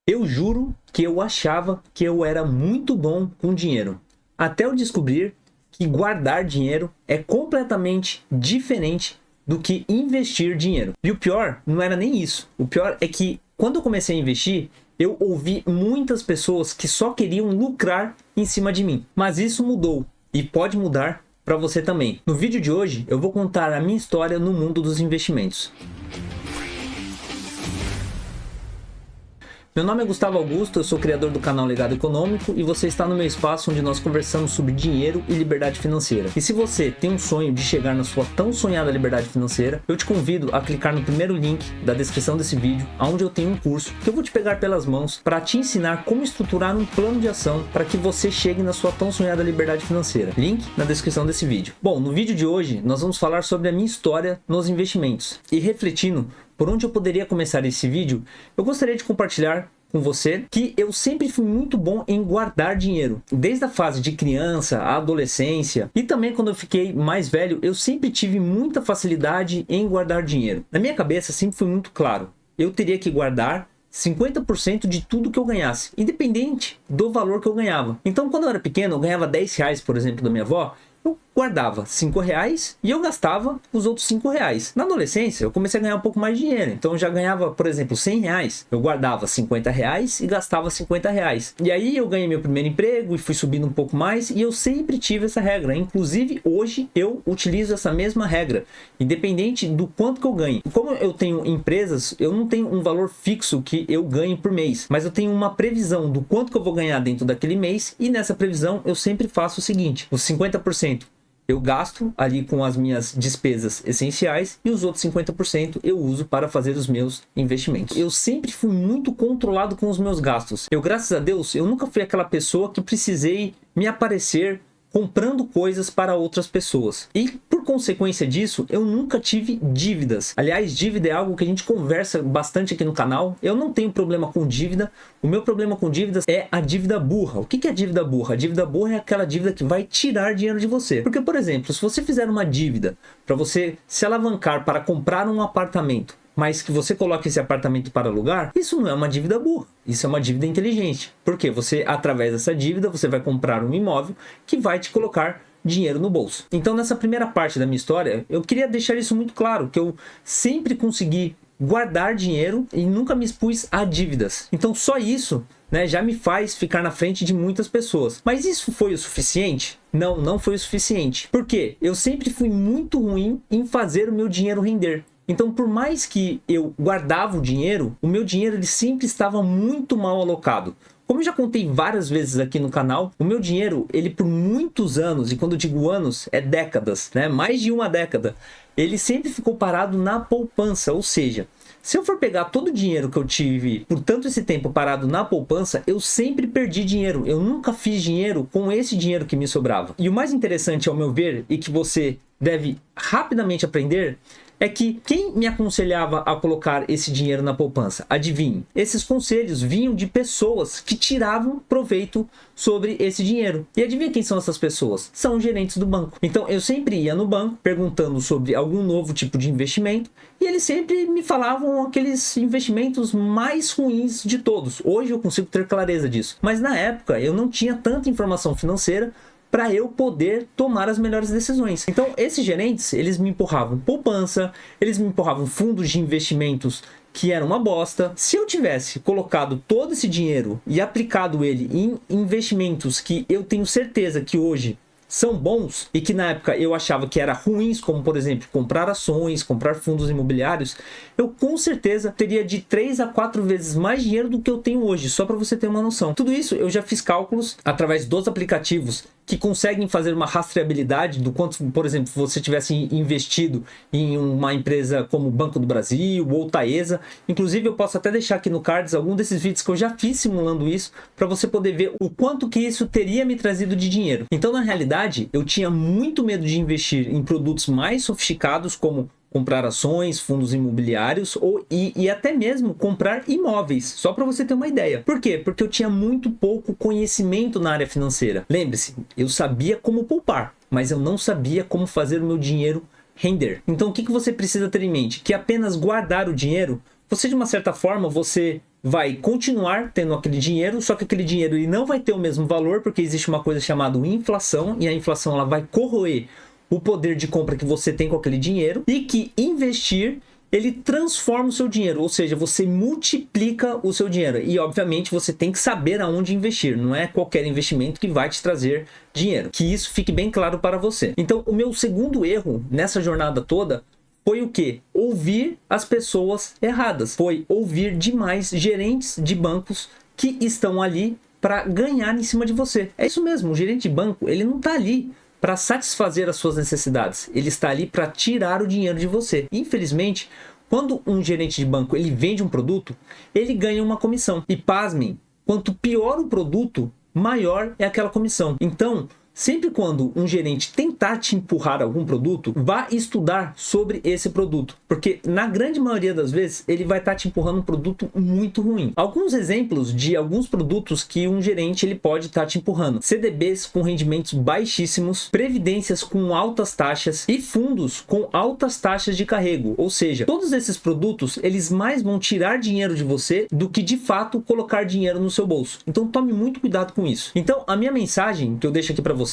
Eu juro que eu achava que eu era muito bom com dinheiro, até eu descobrir que guardar dinheiro é completamente diferente do que investir dinheiro. E o pior não era nem isso. O pior é que quando eu comecei a investir, eu ouvi muitas pessoas que só queriam lucrar em cima de mim. Mas isso mudou e pode mudar para você também. No vídeo de hoje, eu vou contar a minha história no mundo dos investimentos. Meu nome é Gustavo Augusto, eu sou criador do canal Legado Econômico e você está no meu espaço onde nós conversamos sobre dinheiro e liberdade financeira. E se você tem um sonho de chegar na sua tão sonhada liberdade financeira, eu te convido a clicar no primeiro link da descrição desse vídeo, onde eu tenho um curso que eu vou te pegar pelas mãos para te ensinar como estruturar um plano de ação para que você chegue na sua tão sonhada liberdade financeira. Link na descrição desse vídeo. Bom, no vídeo de hoje nós vamos falar sobre a minha história nos investimentos e refletindo por onde eu poderia começar esse vídeo, eu gostaria de compartilhar com você que eu sempre fui muito bom em guardar dinheiro. Desde a fase de criança, a adolescência e também quando eu fiquei mais velho, eu sempre tive muita facilidade em guardar dinheiro. Na minha cabeça sempre foi muito claro, eu teria que guardar 50% de tudo que eu ganhasse, independente do valor que eu ganhava. Então quando eu era pequeno, eu ganhava 10 reais, por exemplo, da minha avó, eu guardava 5 reais e eu gastava os outros 5 reais. Na adolescência, eu comecei a ganhar um pouco mais de dinheiro. Então, eu já ganhava, por exemplo, 100 reais. Eu guardava 50 reais e gastava 50 reais. E aí, eu ganhei meu primeiro emprego e fui subindo um pouco mais. E eu sempre tive essa regra. Inclusive, hoje, eu utilizo essa mesma regra. Independente do quanto que eu ganhe. Como eu tenho empresas, eu não tenho um valor fixo que eu ganho por mês. Mas eu tenho uma previsão do quanto que eu vou ganhar dentro daquele mês. E nessa previsão, eu sempre faço o seguinte. Os 50% eu gasto ali com as minhas despesas essenciais e os outros 50% eu uso para fazer os meus investimentos. Eu sempre fui muito controlado com os meus gastos. Eu, graças a Deus, eu nunca fui aquela pessoa que precisei me aparecer comprando coisas para outras pessoas. E por consequência disso, eu nunca tive dívidas. Aliás, dívida é algo que a gente conversa bastante aqui no canal. Eu não tenho problema com dívida. O meu problema com dívidas é a dívida burra. O que é a dívida burra? A dívida burra é aquela dívida que vai tirar dinheiro de você. Porque, por exemplo, se você fizer uma dívida para você se alavancar para comprar um apartamento, mas que você coloque esse apartamento para alugar, isso não é uma dívida burra, isso é uma dívida inteligente. Porque você, através dessa dívida, você vai comprar um imóvel que vai te colocar dinheiro no bolso. Então, nessa primeira parte da minha história, eu queria deixar isso muito claro, que eu sempre consegui guardar dinheiro e nunca me expus a dívidas. Então, só isso, né, já me faz ficar na frente de muitas pessoas. Mas isso foi o suficiente? Não, não foi o suficiente. Por quê? Eu sempre fui muito ruim em fazer o meu dinheiro render. Então, por mais que eu guardava o dinheiro ele sempre estava muito mal alocado. Como eu já contei várias vezes aqui no canal, o meu dinheiro, ele por muitos anos, e quando eu digo anos, é décadas, né? Mais de uma década, ele sempre ficou parado na poupança, ou seja, se eu for pegar todo o dinheiro que eu tive por tanto esse tempo parado na poupança, eu sempre perdi dinheiro. Eu nunca fiz dinheiro com esse dinheiro que me sobrava. E o mais interessante, ao meu ver, e que você deve rapidamente aprender, é que quem me aconselhava a colocar esse dinheiro na poupança? Adivinhe, esses conselhos vinham de pessoas que tiravam proveito sobre esse dinheiro. E adivinha quem são essas pessoas? São gerentes do banco. Então eu sempre ia no banco perguntando sobre algum novo tipo de investimento e eles sempre me falavam aqueles investimentos mais ruins de todos. Hoje eu consigo ter clareza disso. Mas na época eu não tinha tanta informação financeira para eu poder tomar as melhores decisões. Então, esses gerentes, eles me empurravam poupança, eles me empurravam fundos de investimentos que eram uma bosta. Se eu tivesse colocado todo esse dinheiro e aplicado ele em investimentos que eu tenho certeza que hoje são bons e que na época eu achava que eram ruins, como por exemplo comprar ações, comprar fundos imobiliários, eu com certeza teria de 3 a 4 vezes mais dinheiro do que eu tenho hoje, só para você ter uma noção. Tudo isso eu já fiz cálculos através dos aplicativos que conseguem fazer uma rastreabilidade do quanto, por exemplo, você tivesse investido em uma empresa como Banco do Brasil ou Taesa. Inclusive, eu posso até deixar aqui no cards algum desses vídeos que eu já fiz simulando isso, para você poder ver o quanto que isso teria me trazido de dinheiro. Então, na realidade, eu tinha muito medo de investir em produtos mais sofisticados, como comprar ações, fundos imobiliários e até mesmo comprar imóveis, só para você ter uma ideia. Por quê? Porque eu tinha muito pouco conhecimento na área financeira. Lembre-se, eu sabia como poupar, mas eu não sabia como fazer o meu dinheiro render. Então o que você precisa ter em mente? Que apenas guardar o dinheiro, você de uma certa forma, você vai continuar tendo aquele dinheiro, só que aquele dinheiro ele não vai ter o mesmo valor, porque existe uma coisa chamada inflação, e a inflação ela vai corroer o poder de compra que você tem com aquele dinheiro, e que investir, ele transforma o seu dinheiro, ou seja, você multiplica o seu dinheiro. E obviamente você tem que saber aonde investir, não é qualquer investimento que vai te trazer dinheiro. Que isso fique bem claro para você. Então, o meu segundo erro nessa jornada toda foi o quê? Ouvir as pessoas erradas. Foi ouvir demais gerentes de bancos que estão ali para ganhar em cima de você. É isso mesmo, o gerente de banco, ele não está ali para satisfazer as suas necessidades. Ele está ali para tirar o dinheiro de você. Infelizmente, quando um gerente de banco ele vende um produto, ele ganha uma comissão. E pasmem, quanto pior o produto, maior é aquela comissão. Então, sempre quando um gerente tentar te empurrar algum produto, vá estudar sobre esse produto. Porque na grande maioria das vezes, ele vai estar te empurrando um produto muito ruim. Alguns exemplos de alguns produtos que um gerente ele pode estar te empurrando. CDBs com rendimentos baixíssimos, previdências com altas taxas e fundos com altas taxas de carrego. Ou seja, todos esses produtos, eles mais vão tirar dinheiro de você do que de fato colocar dinheiro no seu bolso. Então tome muito cuidado com isso. Então a minha mensagem que eu deixo aqui para você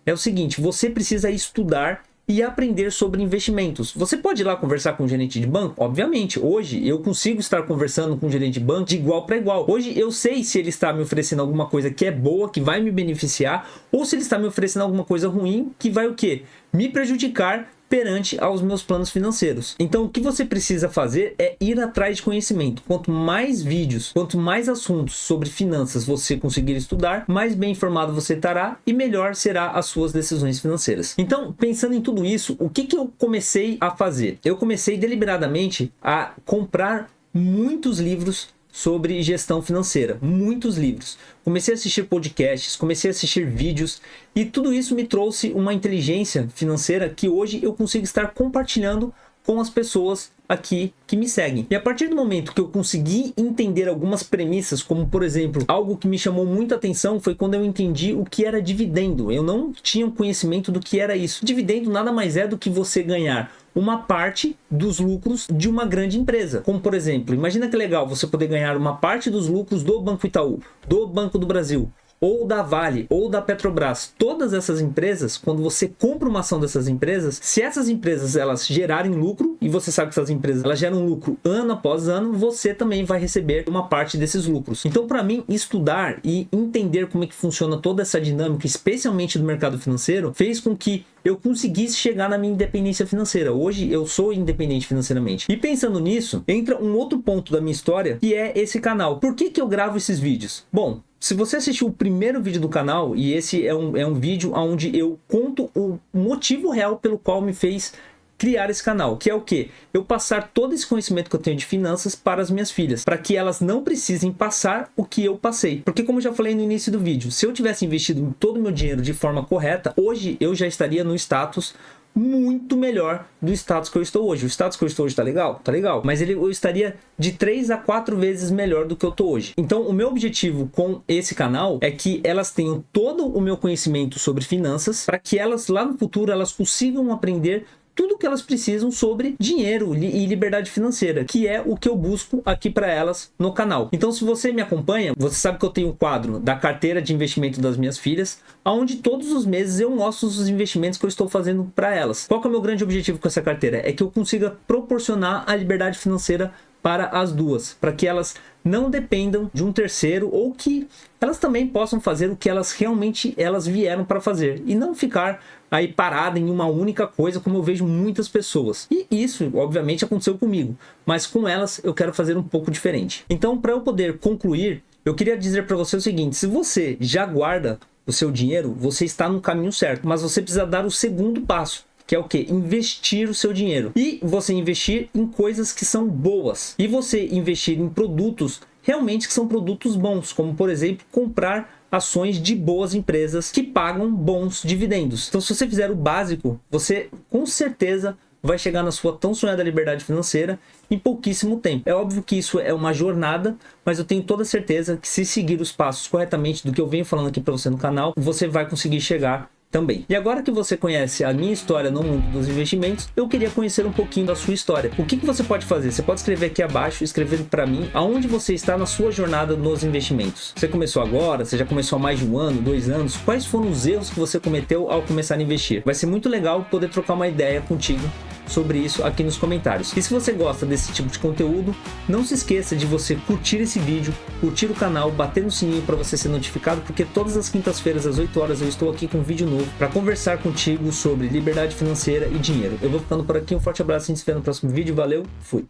é o seguinte: você precisa estudar e aprender sobre investimentos. Você pode ir lá conversar com um gerente de banco? Obviamente, hoje eu consigo estar conversando com um gerente de banco de igual para igual. Hoje eu sei se ele está me oferecendo alguma coisa que é boa, que vai me beneficiar, ou se ele está me oferecendo alguma coisa ruim, que vai o quê? Me prejudicar perante aos meus planos financeiros. Então o que você precisa fazer é ir atrás de conhecimento. Quanto mais vídeos, quanto mais assuntos sobre finanças você conseguir estudar, mais bem informado você estará e melhor será as suas decisões financeiras. Então, pensando em tudo isso, o que eu comecei a fazer? Eu comecei deliberadamente a comprar muitos livros sobre gestão financeira, muitos livros. Comecei a assistir podcasts, comecei a assistir vídeos e tudo isso me trouxe uma inteligência financeira que hoje eu consigo estar compartilhando com as pessoas aqui que me seguem. E a partir do momento que eu consegui entender algumas premissas, como por exemplo, algo que me chamou muita atenção foi quando eu entendi o que era dividendo. Eu não tinha conhecimento do que era isso. Dividendo nada mais é do que você ganhar uma parte dos lucros de uma grande empresa. Como por exemplo, imagina que legal você poder ganhar uma parte dos lucros do Banco Itaú, do Banco do Brasil, ou da Vale, ou da Petrobras. Todas essas empresas, quando você compra uma ação dessas empresas, se essas empresas elas gerarem lucro, e você sabe que essas empresas elas geram lucro ano após ano, você também vai receber uma parte desses lucros. Então, para mim, estudar e entender como é que funciona toda essa dinâmica, especialmente do mercado financeiro, fez com que eu conseguisse chegar na minha independência financeira. Hoje eu sou independente financeiramente. E pensando nisso, entra um outro ponto da minha história, que é esse canal. Por que eu gravo esses vídeos? Bom, se você assistiu o primeiro vídeo do canal, e esse é um vídeo onde eu conto o motivo real pelo qual me fez criar esse canal, que é o quê? Eu passar todo esse conhecimento que eu tenho de finanças para as minhas filhas, para que elas não precisem passar o que eu passei. Porque como eu já falei no início do vídeo, se eu tivesse investido todo o meu dinheiro de forma correta, hoje eu já estaria no status muito melhor do status que eu estou hoje. O status que eu estou hoje tá legal? Tá legal. Mas eu estaria de 3 a 4 vezes melhor do que eu tô hoje. Então, o meu objetivo com esse canal é que elas tenham todo o meu conhecimento sobre finanças, para que elas lá no futuro elas consigam aprender tudo o que elas precisam sobre dinheiro e liberdade financeira, que é o que eu busco aqui para elas no canal. Então, se você me acompanha, você sabe que eu tenho um quadro da carteira de investimento das minhas filhas, onde todos os meses eu mostro os investimentos que eu estou fazendo para elas. Qual que é o meu grande objetivo com essa carteira? É que eu consiga proporcionar a liberdade financeira para as duas, para que elas não dependam de um terceiro, ou que elas também possam fazer o que elas realmente vieram para fazer e não ficar aí parada em uma única coisa, como eu vejo muitas pessoas. E isso, obviamente, aconteceu comigo, mas com elas eu quero fazer um pouco diferente. Então, para eu poder concluir, eu queria dizer para você o seguinte: se você já guarda o seu dinheiro, você está no caminho certo, mas você precisa dar o segundo passo, que é o que? Investir o seu dinheiro. E você investir em coisas que são boas. E você investir em produtos realmente que são produtos bons, como por exemplo, comprar ações de boas empresas que pagam bons dividendos. Então, se você fizer o básico, você com certeza vai chegar na sua tão sonhada liberdade financeira em pouquíssimo tempo. É óbvio que isso é uma jornada, mas eu tenho toda certeza que se seguir os passos corretamente do que eu venho falando aqui para você no canal, você vai conseguir chegar também. E agora que você conhece a minha história no mundo dos investimentos, eu queria conhecer um pouquinho da sua história. O que você pode fazer? Você pode escrever aqui abaixo, escrever para mim aonde você está na sua jornada nos investimentos. Você começou agora? Você já começou há mais de 1 ano, 2 anos? Quais foram os erros que você cometeu ao começar a investir? Vai ser muito legal poder trocar uma ideia contigo sobre isso aqui nos comentários. E se você gosta desse tipo de conteúdo, não se esqueça de você curtir esse vídeo, curtir o canal, bater no sininho para você ser notificado, porque todas as quintas-feiras às 8 horas eu estou aqui com um vídeo novo para conversar contigo sobre liberdade financeira e dinheiro. Eu vou ficando por aqui, um forte abraço, a gente se vê no próximo vídeo, valeu, fui!